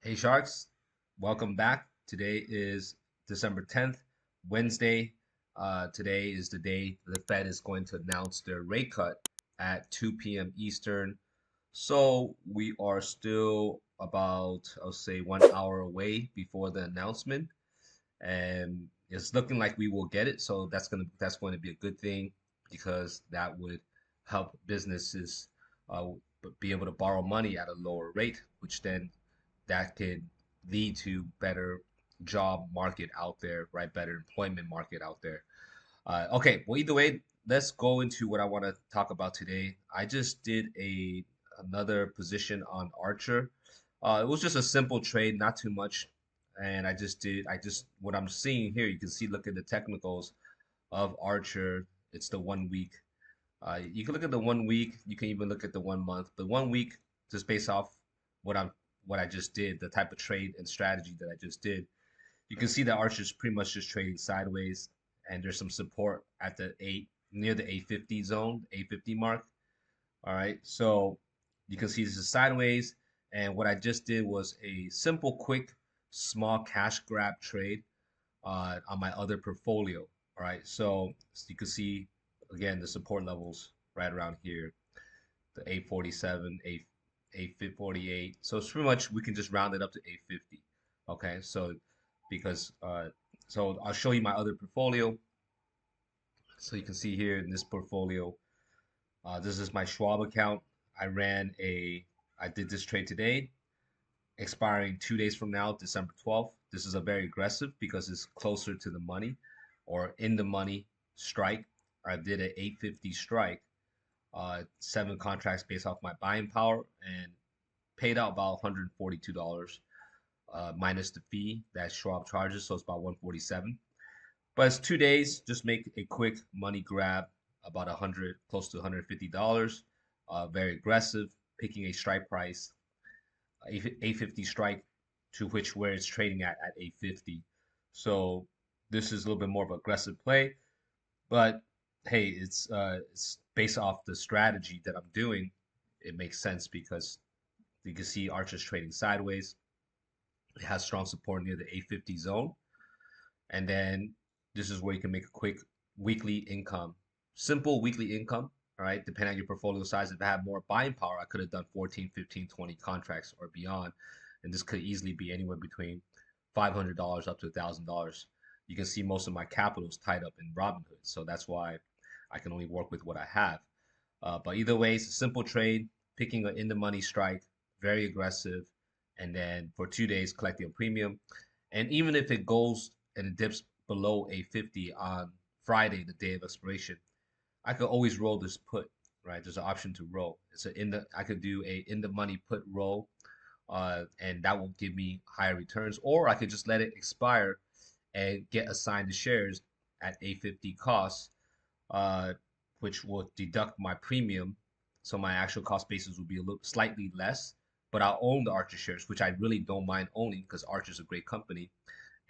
Hey Sharks, welcome back. Today is December 10th, Wednesday. Today is the day the Fed is going to announce their rate cut at 2 p.m. Eastern. So we are still about, I'll say, 1 hour away before the announcement, and it's looking like we will get it. So that's going to be a good thing because that would help businesses uh, be able to borrow money at a lower rate, which then that could lead to better job market out there, right? Better employment market out there. Okay, well, either way, let's go into what I want to talk about today. I just did another position on Archer. It was just a simple trade, not too much, and I just what I'm seeing here. You can see, look at the technicals of Archer. It's the 1 week. You can look at the 1 week. You can even look at the 1 month. But 1 week, just based off what I'm what I just did, the type of trade and strategy that I just did, you can see that Archer's pretty much just trading sideways, and there's some support at the eight near the 850 zone, 850 mark. All right, so you can see this is sideways, and what I just did was a simple, quick, small cash grab trade on my other portfolio. All right, so you can see again the support levels right around here, the 847, 848. So it's pretty much we can just round it up to 850. Okay, so because so I'll show you my other portfolio. So you can see here in this portfolio, this is my Schwab account. I did this trade today, expiring 2 days from now, December 12th. This is a very aggressive because it's closer to the money or in the money strike. I did an 850 strike, 7 contracts based off my buying power, and paid out about $142 minus the fee that Schwab charges, so it's about 147. But it's 2 days. Just make a quick money grab, about 100, close to $150. Very aggressive, picking a strike price, 850 strike, to which where it's trading at 850. So this is a little bit more of an aggressive play, but hey, it's based off the strategy that I'm doing. It makes sense because you can see Archer's trading sideways. It has strong support near the 850 zone. And then this is where you can make a quick weekly income, simple weekly income. All right, depending on your portfolio size. If I had more buying power, I could have done 14, 15, 20 contracts or beyond. And this could easily be anywhere between $500 up to $1,000. You can see most of my capital is tied up in Robinhood. So that's why I can only work with what I have. But either way, it's a simple trade, picking an in the money strike, very aggressive, and then for 2 days collecting a premium. And even if it goes and it dips below a 50 on Friday, the day of expiration, I could always roll this put, right? There's an option to roll. It's a in the I could do a in the money put roll, and that will give me higher returns, or I could just let it expire and get assigned the shares at 850 cost, uh, which will deduct my premium. So my actual cost basis will be a little slightly less, but I'll own the Archer shares, which I really don't mind owning because Archer's a great company.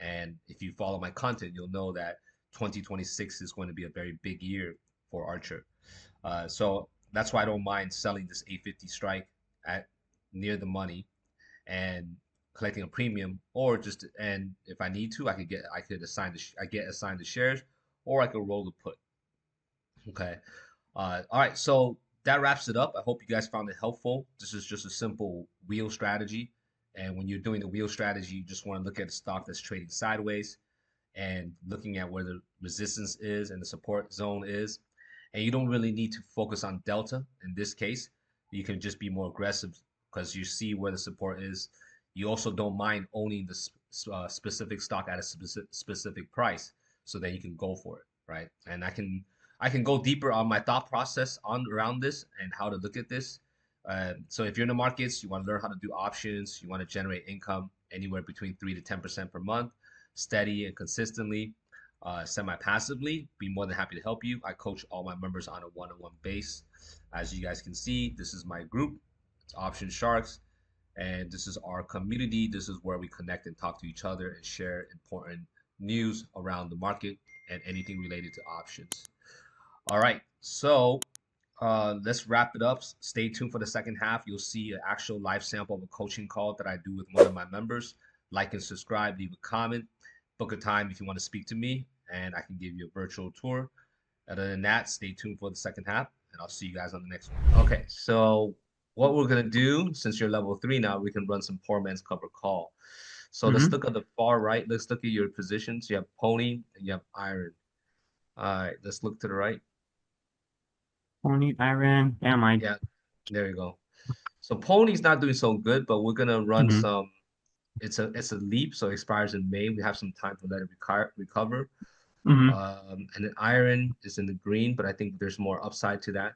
And if you follow my content, you'll know that 2026 is going to be a very big year for Archer. So that's why I don't mind selling this 850 strike at near the money and collecting a premium, or just and if I need to, I could assign I get assigned the shares, or I could roll the put. Okay. All right. So that wraps it up. I hope you guys found it helpful. This is just a simple wheel strategy. And when you're doing the wheel strategy, you just want to look at a stock that's trading sideways and looking at where the resistance is and the support zone is. And you don't really need to focus on delta in this case. You can just be more aggressive because you see where the support is. You also don't mind owning the specific stock at a specific price, so that you can go for it, right? And I can go deeper on my thought process on around this and how to look at this. So if you're in the markets, you want to learn how to do options, you want to generate income anywhere between 3 to 10% per month, steady and consistently, semi-passively, be more than happy to help you. I coach all my members on a one-on-one base. As you guys can see, this is my group. It's Option Sharks, and this is our community. This is where we connect and talk to each other and share important news around the market and anything related to options. All right, so Let's wrap it up. Stay tuned for the second half. You'll see an actual live sample of a coaching call that I do with one of my members. Like and subscribe, leave a comment, book a time if you want to speak to me, and I can give you a virtual tour. Other than that, stay tuned for the second half, and I'll see you guys on the next one. Okay, so what we're gonna do, since you're level 3 now, we can run some poor man's cover call. So let's Mm-hmm. look at the far right. Let's look at your positions. You have pony and you have iron. All right, let's look to the right. Only Iran. Damn, I. Yeah, there you go. So pony's not doing so good, but we're gonna run Mm-hmm. some. It's a leap, so it expires in May. We have some time to let it recover. Mm-hmm. And then iron is in the green, but I think there's more upside to that.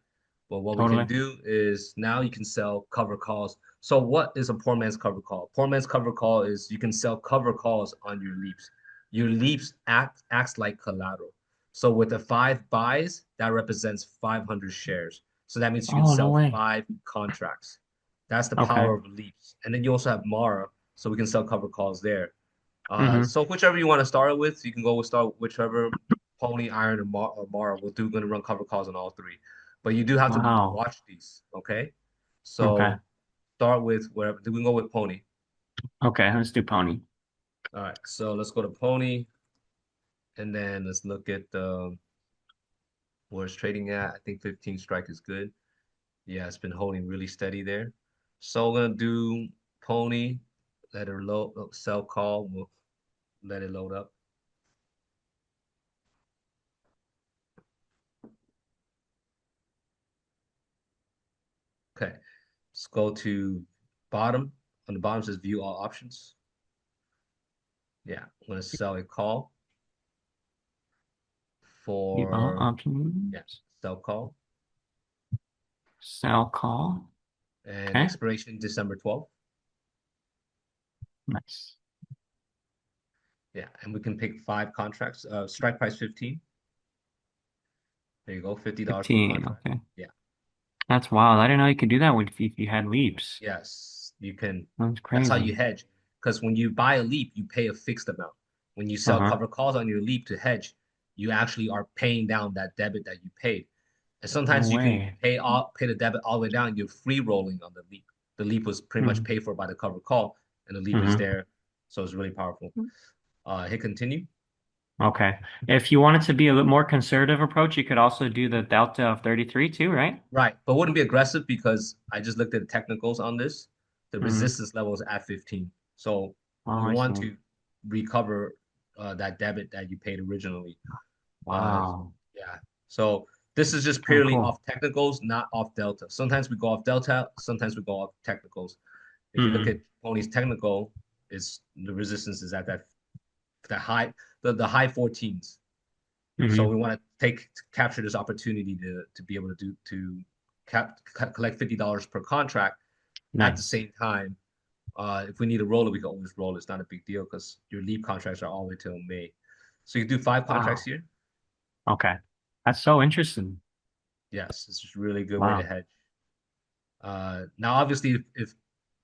But what we can Totally. do is now you can sell cover calls. So what is a poor man's cover call? Poor man's cover call is you can sell cover calls on your leaps. Your leaps acts like collateral. So with the 5 buys, that represents 500 shares. So that means you can Oh, no sell way. 5 contracts. That's the Okay. power of leaps. And then you also have Mara, so we can sell cover calls there. Mm-hmm. So whichever you want to start with, you can go with start whichever Pony, Iron, or Mara. We'll do going to run cover calls on all three, but you do have to Wow. watch these. Okay, Okay. so start with whatever. We can go with Pony. Okay. Let's do pony. All right, so let's go to Pony, and then let's look at where it's trading at. I think 15 strike is good. Yeah, it's been holding really steady there. So we're gonna do Pony. Let her load. Sell call. We'll let it load up. Okay. Let's go to bottom. On the bottom says view all options. Yeah, I'm gonna sell a call You all for yeah, options. sell call Sell call. and Okay. expiration December 12th. Nice. Yeah, and we can pick 5 contracts. Strike price 15. There you go, $50 per 15. contract. Okay. Yeah. That's wild. I didn't know you could do that with if you had leaps. Yes, you can. That's That's how you crazy. hedge. Because when you buy a leap, you pay a fixed amount. When you sell Uh-huh. cover calls on your leap to hedge, you actually are paying down that debit that you paid. And No sometimes you can way. pay the debit all the way down. You're free rolling on the leap. The leap was pretty much Mm-hmm. paid for by the cover call, and the leap is Mm-hmm. there, so it's really powerful. Hit continue. Okay. If you wanted to be a little more conservative approach, you could also do the delta of 33 too, right? Right, but wouldn't be aggressive because I just looked at the technicals on this. The Mm-hmm. resistance level is at 15, so Oh, you I want see. to recover that debit that you paid originally. Uh, Wow. yeah. So this is just Kind of purely cool. off technicals, not off delta. Sometimes we go off delta, sometimes we go off technicals. If you look Mm-hmm. at Pony's technical, is the resistance is at that high the high 14s. So Mm-hmm. we want to capture this opportunity to be able to collect $50 per contract. At the Nice. same time, if we need a roller, we can always roll. It's not a big deal because your leap contracts are all the way till May. So you do 5 contracts Wow. here. Okay. That's so interesting. Yes, it's just a really good way to Wow. hedge. Now, obviously, if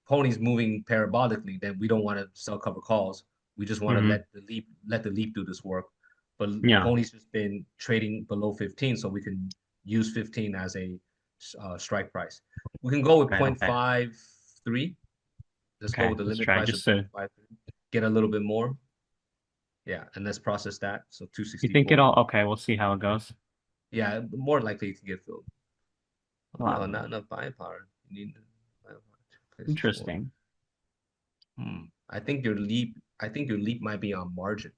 Pony's moving parabolically, then we don't want to sell cover calls. We just want to Mm-hmm. let the leap do this work. But Yeah. Pony's just been trading below 15, so we can use 15 as a strike price. We can go with Okay. Okay. 0.53. Let's go Okay. with the Let's limit try price of just to. 0.53. Get a little bit more. Yeah, and let's process that. So You think 264. it'll? Okay. We'll see how it goes. Yeah, more likely to get filled. Oh no, Wow. not enough buying power. You need buying power to place this order. Interesting. I think your leap might be on margin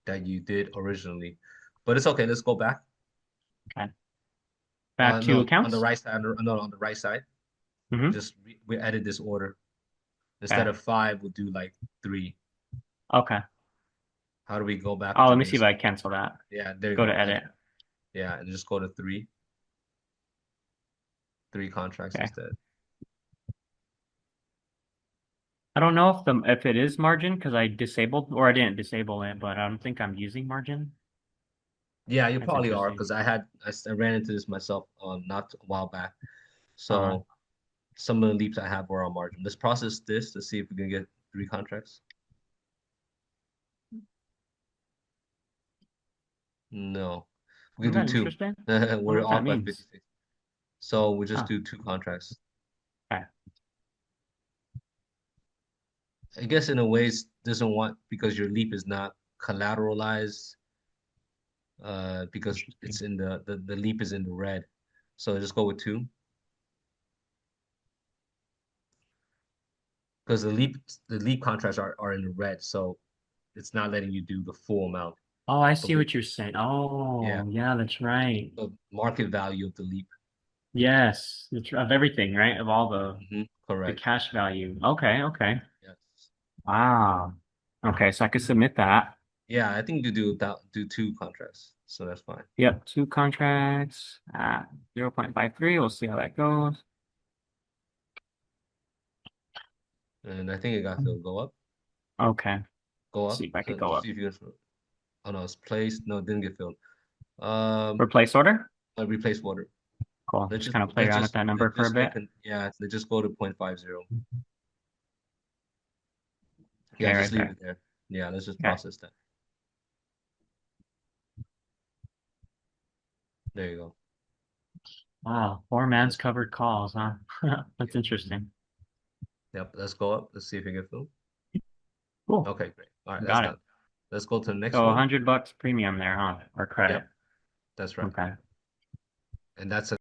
that you did originally, but it's okay. Let's go back. Okay. Back to No, on the accounts. right side. No, on the right side. Mm-hmm. Just we edit this order. Instead Okay. of 5, we'll do like 3. Okay. How do we go back Oh, to let me see if this? I cancel that. Yeah, there you Go go. to edit. Edit. Yeah, and just go to 3 contracts Okay. instead. I don't know if it is margin because I disabled or I didn't disable it, but I don't think I'm using margin. Yeah, you That's probably are interesting. because I ran into this myself not a while back. Uh-huh. So some of the leaps I have were on margin. Let's process this to see if we can get 3 contracts. No. We Isn't can do that two. interesting? I wonder We're what that off by means. 56. So we just Oh, do two contracts. okay. I guess in a way it doesn't want because your leap is not collateralized because it's Interesting. in the leap is in the red. So just go with two because the leap contracts are in the red, so it's not letting you do the full amount. Oh, I But see what you're saying. yeah, Oh, yeah, that's right. the market value of the leap. Yes, of everything, right? Of all the Correct. cash value. Okay, okay. Yes. Wow. Okay, so I could submit that. Yeah, I think you do two contracts, so that's fine. Yep, two contracts at 0.53. We'll see how that goes. And I think it got to go up, Okay, go let's see up. if I So could go just up. see if you can. Oh no, it's placed. No, it didn't get filled. Um, Replace order? replace water. Cool. Let's Just just kind of play let's around with just that number let's for a just bit. make an yeah. Let's just go to 0.50. Yeah, Okay, just right leave there. it there. Yeah, let's just Okay. process that. There you go. Wow, four man's Let's covered calls, huh? That's yeah. interesting. Yep. Let's go up. Let's see if we get filled. Cool. Okay, great. All right, that's Got it. done. Let's go to the next So one. $100 premium there, huh? Or credit. Yep, that's right. Okay. And that's